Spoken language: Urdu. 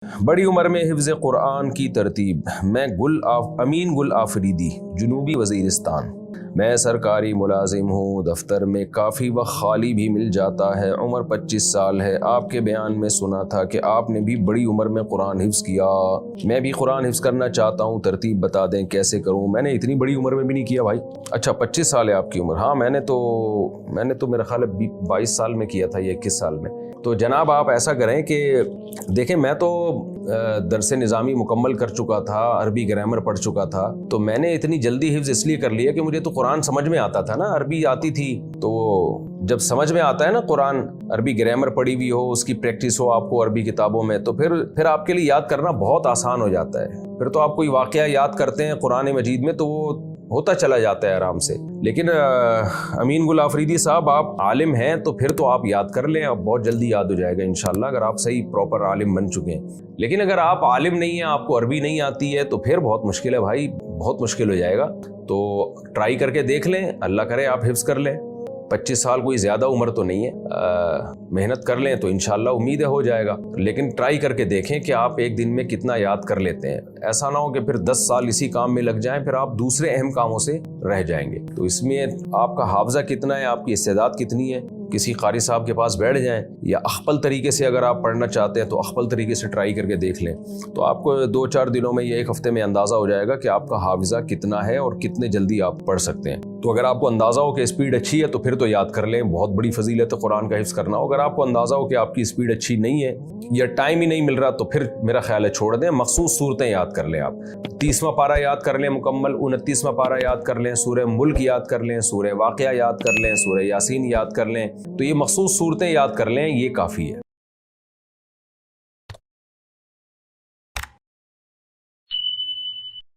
بڑی عمر میں حفظ قرآن کی ترتیب۔ میں امین گل آفریدی، جنوبی وزیرستان۔ میں سرکاری ملازم ہوں، دفتر میں کافی وقت خالی بھی مل جاتا ہے۔ عمر 25 سال ہے۔ آپ کے بیان میں سنا تھا کہ آپ نے بھی بڑی عمر میں قرآن حفظ کیا۔ میں بھی قرآن حفظ کرنا چاہتا ہوں، ترتیب بتا دیں کیسے کروں؟ میں نے اتنی بڑی عمر میں بھی نہیں کیا بھائی۔ اچھا 25 سال ہے آپ کی عمر؟ ہاں میں نے تو میرا خیال ہے 22 سال میں کیا تھا یا 21 سال میں۔ تو جناب آپ ایسا کریں کہ دیکھیں، میں تو درس نظامی مکمل کر چکا تھا، عربی گرامر پڑھ چکا تھا، تو میں نے اتنی جلدی حفظ اس لیے کر لیا کہ مجھے تو قرآن سمجھ میں آتا تھا نا، عربی آتی تھی۔ تو جب سمجھ میں آتا ہے نا قرآن، عربی گرامر پڑھی ہوئی ہو، اس کی پریکٹس ہو آپ کو عربی کتابوں میں، تو پھر آپ کے لیے یاد کرنا بہت آسان ہو جاتا ہے۔ پھر تو آپ کوئی واقعہ یاد کرتے ہیں قرآن مجید میں تو وہ ہوتا چلا جاتا ہے آرام سے۔ لیکن امین گل آفریدی صاحب، آپ عالم ہیں تو پھر تو آپ یاد کر لیں، اب بہت جلدی یاد ہو جائے گا انشاءاللہ، اگر آپ صحیح پراپر عالم بن چکے ہیں۔ لیکن اگر آپ عالم نہیں ہیں، آپ کو عربی نہیں آتی ہے، تو پھر بہت مشکل ہے بھائی، بہت مشکل ہو جائے گا۔ تو ٹرائی کر کے دیکھ لیں، اللہ کرے آپ حفظ کر لیں۔ 25 سال کوئی زیادہ عمر تو نہیں ہے، محنت کر لیں تو انشاءاللہ امید ہے ہو جائے گا۔ لیکن ٹرائی کر کے دیکھیں کہ آپ ایک دن میں کتنا یاد کر لیتے ہیں۔ ایسا نہ ہو کہ پھر 10 سال اسی کام میں لگ جائیں، پھر آپ دوسرے اہم کاموں سے رہ جائیں گے۔ تو اس میں آپ کا حافظہ کتنا ہے، آپ کی استعداد کتنی ہے، کسی قاری صاحب کے پاس بیٹھ جائیں، یا اخپل طریقے سے اگر آپ پڑھنا چاہتے ہیں تو اخپل طریقے سے ٹرائی کر کے دیکھ لیں، تو آپ کو 2-4 دنوں میں یا 1 ہفتے میں اندازہ ہو جائے گا کہ آپ کا حافظہ کتنا ہے اور کتنے جلدی آپ پڑھ سکتے ہیں۔ تو اگر آپ کو اندازہ ہو کہ اسپیڈ اچھی ہے تو پھر تو یاد کر لیں، بہت بڑی فضیلت ہے قرآن کا حفظ کرنا۔ اگر آپ کو اندازہ ہو کہ آپ کی اسپیڈ اچھی نہیں ہے یا ٹائم ہی نہیں مل رہا، تو پھر میرا خیال ہے چھوڑ دیں، مخصوص صورتیں یاد کر لیں۔ آپ 30واں پارہ یاد کر لیں مکمل، 29واں پارہ یاد کر لیں، سورہ ملک یاد کر لیں، سورہ واقعہ یاد کر لیں، سورہ یاسین یاد کر لیں، تو یہ مخصوص صورتیں یاد کر لیں، یہ کافی ہے۔